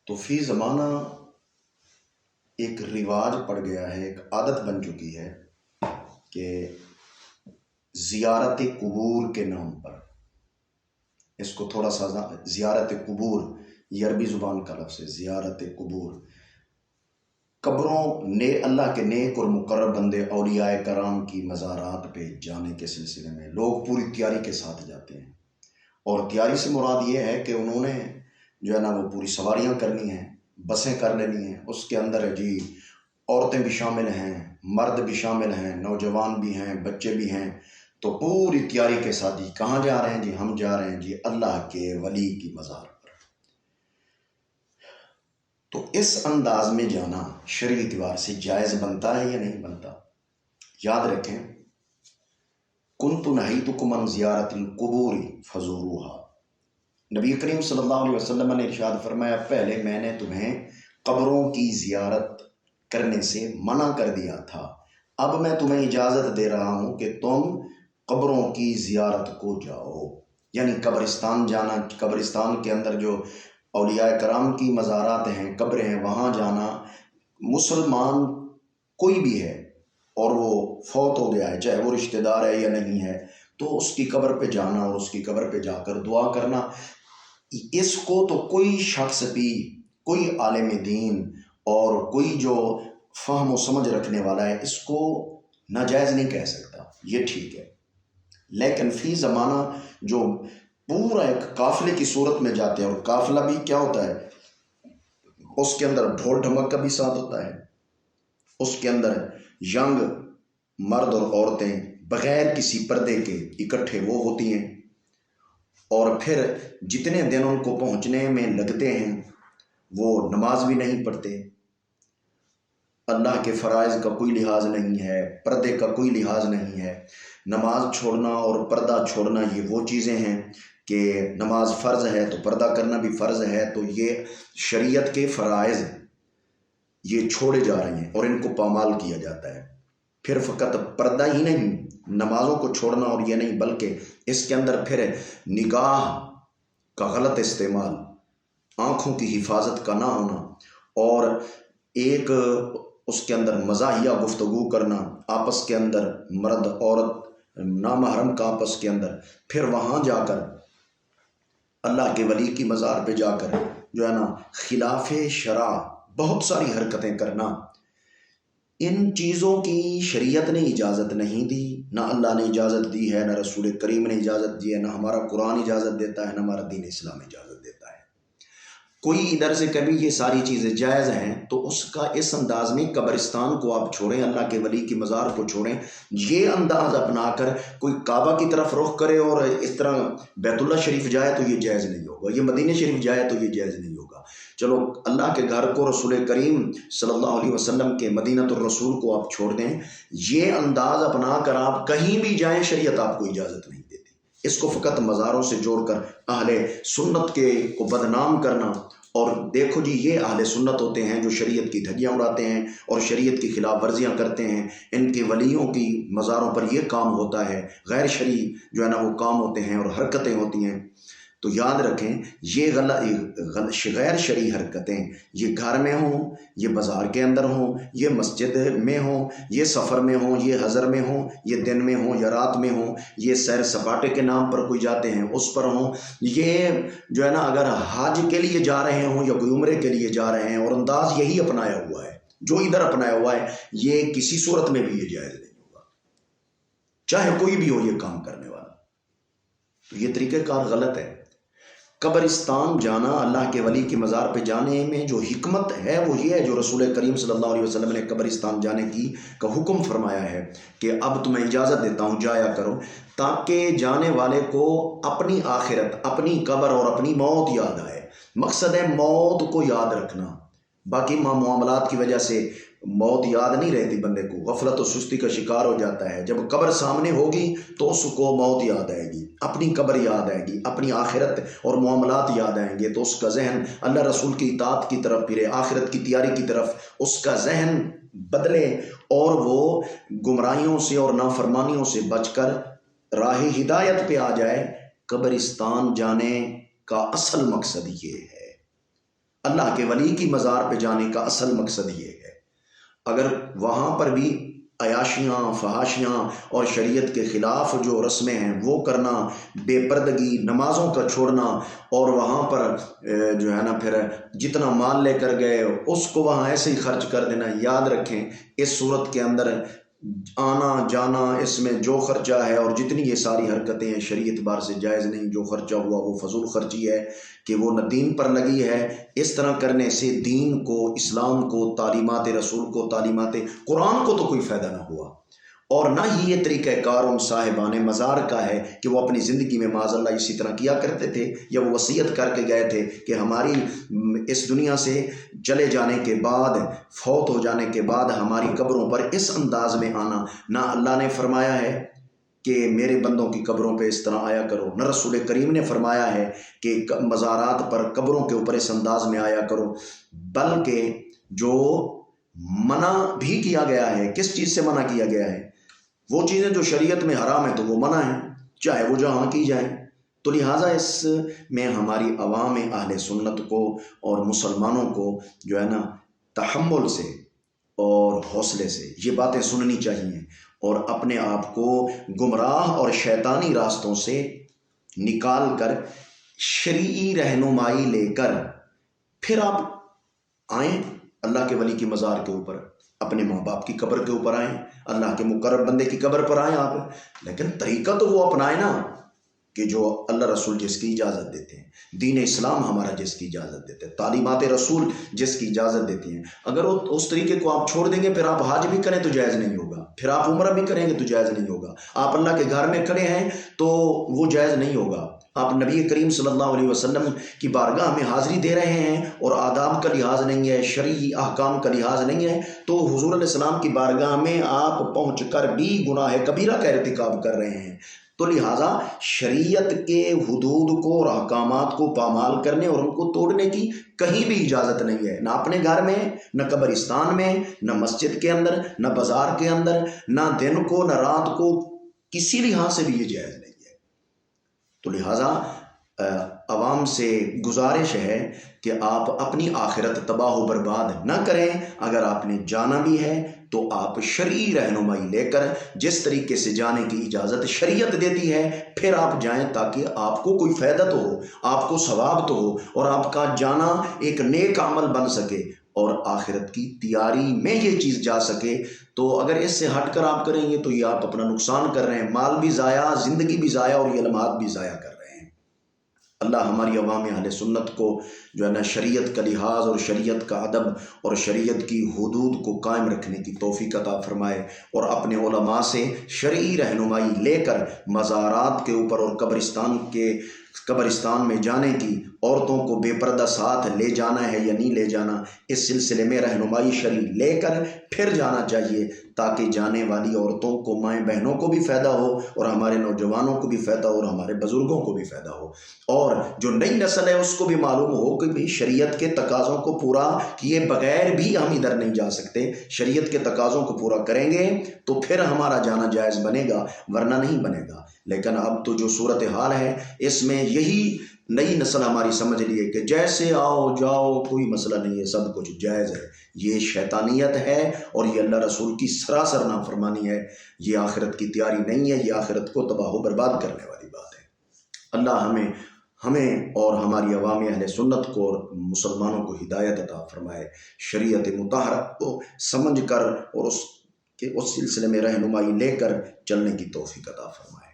تو فی زمانہ ایک رواج پڑ گیا ہے، ایک عادت بن چکی ہے کہ زیارت قبور کے نام پر، اس کو تھوڑا سا زیارت قبور، یہ عربی زبان کا لفظ ہے، زیارت قبور، قبروں نے اللہ کے نیک اور مقرب بندے اولیاء کرام کی مزارات پہ جانے کے سلسلے میں لوگ پوری تیاری کے ساتھ جاتے ہیں۔ اور تیاری سے مراد یہ ہے کہ انہوں نے جو ہے نا وہ پوری سواریاں کرنی ہیں، بسیں کر لینی ہیں، اس کے اندر جی عورتیں بھی شامل ہیں، مرد بھی شامل ہیں، نوجوان بھی ہیں، بچے بھی ہیں، تو پوری تیاری کے ساتھ جی کہاں جا رہے ہیں؟ جی ہم جا رہے ہیں جی اللہ کے ولی کی مزار پر۔ تو اس انداز میں جانا شرعی اعتبار سے جائز بنتا ہے یا نہیں بنتا؟ یاد رکھیں، کنت نہیتکم عن زیارت القبور فزوروها، نبی کریم صلی اللہ علیہ وسلم نے ارشاد فرمایا، پہلے میں نے تمہیں قبروں کی زیارت کرنے سے منع کر دیا تھا، اب میں تمہیں اجازت دے رہا ہوں کہ تم قبروں کی زیارت کو جاؤ، یعنی قبرستان جانا، قبرستان کے اندر جو اولیاء کرام کی مزارات ہیں، قبریں ہیں، وہاں جانا، مسلمان کوئی بھی ہے اور وہ فوت ہو گیا ہے، چاہے وہ رشتہ دار ہے یا نہیں ہے، تو اس کی قبر پہ جانا اور اس کی قبر پہ جا کر دعا کرنا، اس کو تو کوئی شخص بھی، کوئی عالم دین اور کوئی جو فہم و سمجھ رکھنے والا ہے اس کو ناجائز نہیں کہہ سکتا، یہ ٹھیک ہے۔ لیکن فی زمانہ جو پورا ایک قافلے کی صورت میں جاتے ہیں، اور قافلہ بھی کیا ہوتا ہے، اس کے اندر ڈھول ڈھمک کا بھی ساتھ ہوتا ہے، اس کے اندر ینگ مرد اور عورتیں بغیر کسی پردے کے اکٹھے وہ ہوتی ہیں، اور پھر جتنے دن ان کو پہنچنے میں لگتے ہیں وہ نماز بھی نہیں پڑھتے، اللہ کے فرائض کا کوئی لحاظ نہیں ہے، پردے کا کوئی لحاظ نہیں ہے۔ نماز چھوڑنا اور پردہ چھوڑنا یہ وہ چیزیں ہیں کہ نماز فرض ہے تو پردہ کرنا بھی فرض ہے، تو یہ شریعت کے فرائض یہ چھوڑے جا رہے ہیں اور ان کو پامال کیا جاتا ہے۔ پھر فقط پردہ ہی نہیں، نمازوں کو چھوڑنا اور یہ نہیں، بلکہ اس کے اندر پھر نگاہ کا غلط استعمال، آنکھوں کی حفاظت کا نہ ہونا، اور ایک اس کے اندر مزاحیہ گفتگو کرنا آپس کے اندر، مرد عورت نامحرم کا آپس کے اندر، پھر وہاں جا کر اللہ کے ولی کی مزار پہ جا کر جو ہے نا خلاف شرع بہت ساری حرکتیں کرنا، ان چیزوں کی شریعت نے اجازت نہیں دی، نہ اللہ نے اجازت دی ہے، نہ رسول کریم نے اجازت دی ہے، نہ ہمارا قرآن اجازت دیتا ہے، نہ ہمارا دین اسلام اجازت دیتا ہے۔ کوئی ادھر سے کبھی یہ ساری چیزیں جائز ہیں تو اس کا اس انداز میں قبرستان کو آپ چھوڑیں، اللہ کے ولی کی مزار کو چھوڑیں، یہ انداز اپنا کر کوئی کعبہ کی طرف رخ کرے اور اس طرح بیت اللہ شریف جائے تو یہ جائز نہیں ہوگا، یہ مدینہ شریف جائے تو یہ جائز نہیں ہوگا۔ چلو اللہ کے گھر کو، رسول کریم صلی اللہ علیہ وسلم کے مدینۃ الرسول کو آپ چھوڑ دیں، یہ انداز اپنا کر آپ کہیں بھی جائیں، شریعت آپ کو اجازت نہیں دیتی۔ اس کو فقط مزاروں سے جوڑ کر اہل سنت کے کو بدنام کرنا، اور دیکھو جی یہ اہل سنت ہوتے ہیں جو شریعت کی دھجیاں اڑاتے ہیں اور شریعت کی خلاف ورزیاں کرتے ہیں، ان کے ولیوں کی مزاروں پر یہ کام ہوتا ہے، غیر شرعی جو ہے نا وہ کام ہوتے ہیں اور حرکتیں ہوتی ہیں۔ تو یاد رکھیں یہ غیر شرعی حرکتیں یہ گھر میں ہوں، یہ بازار کے اندر ہوں، یہ مسجد میں ہوں، یہ سفر میں ہوں، یہ حضر میں ہوں، یہ دن میں ہوں یا رات میں ہوں، یہ سیر سپاٹے کے نام پر کوئی جاتے ہیں اس پر ہوں، یہ جو ہے نا اگر حج کے لیے جا رہے ہوں یا کوئی عمرے کے لیے جا رہے ہیں اور انداز یہی اپنایا ہوا ہے، جو ادھر اپنایا ہوا ہے، یہ کسی صورت میں بھی یہ جائز نہیں ہوگا، چاہے کوئی بھی ہو یہ کام کرنے والا۔ تو یہ طریقہ کار غلط ہے۔ قبرستان جانا، اللہ کے ولی کی مزار پہ جانے میں جو حکمت ہے وہ یہ ہے، جو رسول کریم صلی اللہ علیہ وسلم نے قبرستان جانے کا حکم فرمایا ہے کہ اب تمہیں اجازت دیتا ہوں جایا کرو، تاکہ جانے والے کو اپنی آخرت، اپنی قبر اور اپنی موت یاد آئے۔ مقصد ہے موت کو یاد رکھنا، باقی معاملات کی وجہ سے موت یاد نہیں رہتی، بندے کو غفلت و سستی کا شکار ہو جاتا ہے۔ جب قبر سامنے ہوگی تو اس کو موت یاد آئے گی، اپنی قبر یاد آئے گی، اپنی آخرت اور معاملات یاد آئیں گے، تو اس کا ذہن اللہ رسول کی اطاعت کی طرف پھرے، آخرت کی تیاری کی طرف اس کا ذہن بدلے، اور وہ گمراہیوں سے اور نافرمانیوں سے بچ کر راہ ہدایت پہ آ جائے۔ قبرستان جانے کا اصل مقصد یہ ہے۔ اللہ کے ولی کی مزار پہ جانے کا اصل مقصد یہ ہے۔ اگر وہاں پر بھی عیاشیاں، فحاشیاں اور شریعت کے خلاف جو رسمیں ہیں وہ کرنا، بے پردگی، نمازوں کا چھوڑنا، اور وہاں پر جو ہے نا پھر جتنا مال لے کر گئے اس کو وہاں ایسے ہی خرچ کر دینا، یاد رکھیں اس صورت کے اندر آنا جانا، اس میں جو خرچہ ہے اور جتنی یہ ساری حرکتیں ہیں شرعی اعتبار سے جائز نہیں۔ جو خرچہ ہوا وہ فضول خرچی ہے کہ وہ نہ دین پر لگی ہے۔ اس طرح کرنے سے دین کو، اسلام کو، تعلیمات رسول کو، تعلیمات قرآن کو تو کوئی فائدہ نہ ہوا، اور نہ ہی یہ طریقہ کار ان صاحبان مزار کا ہے کہ وہ اپنی زندگی میں معاذ اللہ اسی طرح کیا کرتے تھے، یا وہ وصیت کر کے گئے تھے کہ ہماری اس دنیا سے چلے جانے کے بعد، فوت ہو جانے کے بعد ہماری قبروں پر اس انداز میں آنا۔ نہ اللہ نے فرمایا ہے کہ میرے بندوں کی قبروں پہ اس طرح آیا کرو، نہ رسول کریم نے فرمایا ہے کہ مزارات پر قبروں کے اوپر اس انداز میں آیا کرو، بلکہ جو منع بھی کیا گیا ہے، کس چیز سے منع کیا گیا ہے؟ وہ چیزیں جو شریعت میں حرام ہیں تو وہ منع ہیں، چاہے وہ جہاں کی جائیں۔ تو لہٰذا اس میں ہماری عوام اہل سنت کو اور مسلمانوں کو جو ہے نا تحمل سے اور حوصلے سے یہ باتیں سننی چاہیے، اور اپنے آپ کو گمراہ اور شیطانی راستوں سے نکال کر شرعی رہنمائی لے کر پھر آپ آئیں اللہ کے ولی کی مزار کے اوپر، اپنے ماں باپ کی قبر کے اوپر آئیں، اللہ کے مقرب بندے کی قبر پر آئیں آپ، لیکن طریقہ تو وہ اپنائیں نا کہ جو اللہ رسول جس کی اجازت دیتے ہیں، دین اسلام ہمارا جس کی اجازت دیتے ہیں، تعلیمات رسول جس کی اجازت دیتی ہیں۔ اگر اس طریقے کو آپ چھوڑ دیں گے، پھر آپ حج بھی کریں تو جائز نہیں ہوگا، پھر آپ عمرہ بھی کریں گے تو جائز نہیں ہوگا، آپ اللہ کے گھر میں کھڑے ہیں تو وہ جائز نہیں ہوگا، آپ نبی کریم صلی اللہ علیہ وسلم کی بارگاہ میں حاضری دے رہے ہیں اور آداب کا لحاظ نہیں ہے، شرعی احکام کا لحاظ نہیں ہے، تو حضور علیہ السلام کی بارگاہ میں آپ پہنچ کر بھی گناہ کبیرہ کا ارتکاب کر رہے ہیں۔ تو لہٰذا شریعت کے حدود کو اور احکامات کو پامال کرنے اور ان کو توڑنے کی کہیں بھی اجازت نہیں ہے، نہ اپنے گھر میں، نہ قبرستان میں، نہ مسجد کے اندر، نہ بازار کے اندر، نہ دن کو نہ رات کو، کسی لحاظ سے بھی یہ جائز نہیں ہے۔ تو لہٰذا عوام سے گزارش ہے کہ آپ اپنی آخرت تباہ و برباد نہ کریں۔ اگر آپ نے جانا بھی ہے تو آپ شرعی رہنمائی لے کر جس طریقے سے جانے کی اجازت شریعت دیتی ہے پھر آپ جائیں، تاکہ آپ کو کوئی فائدہ تو ہو، آپ کو ثواب تو ہو، اور آپ کا جانا ایک نیک عمل بن سکے اور آخرت کی تیاری میں یہ چیز جا سکے۔ تو اگر اس سے ہٹ کر آپ کریں گے تو یہ آپ اپنا نقصان کر رہے ہیں، مال بھی ضائع، زندگی بھی ضائع، اور یہ لمحات بھی ضائع کر رہے ہیں۔ اللہ ہماری عوام اہل سنت کو جو ہے نا شریعت کا لحاظ اور شریعت کا ادب اور شریعت کی حدود کو قائم رکھنے کی توفیق عطا فرمائے، اور اپنے علماء سے شرعی رہنمائی لے کر مزارات کے اوپر اور قبرستان میں جانے کی، عورتوں کو بے پردہ ساتھ لے جانا ہے یا نہیں لے جانا، اس سلسلے میں رہنمائی شرعی لے کر پھر جانا چاہیے، تاکہ جانے والی عورتوں کو، مائیں بہنوں کو بھی فائدہ ہو، اور ہمارے نوجوانوں کو بھی فائدہ ہو، اور ہمارے بزرگوں کو بھی فائدہ ہو، اور جو نئی نسل ہے اس کو بھی معلوم ہو کہ بھی شریعت کے تقاضوں کو پورا کیے بغیر بھی ہم ادھر نہیں جا سکتے، شریعت کے تقاضوں کو پورا کریں گے تو پھر ہمارا جانا جائز بنے گا، ورنہ نہیں بنے گا۔ لیکن اب تو جو صورتحال ہے اس میں یہی نئی نسل ہماری سمجھ لیے کہ جیسے آؤ جاؤ کوئی مسئلہ نہیں ہے، سب کچھ جائز ہے۔ یہ شیطانیت ہے اور یہ اللہ رسول کی سراسر نافرمانی ہے، یہ آخرت کی تیاری نہیں ہے، یہ آخرت کو تباہ و برباد کرنے والی بات ہے۔ اللہ ہمیں اور ہماری عوام اہل سنت کو اور مسلمانوں کو ہدایت عطا فرمائے، شریعت مطہرہ کو سمجھ کر اور اس سلسلے میں رہنمائی لے کر چلنے کی توفیق عطا فرمائے۔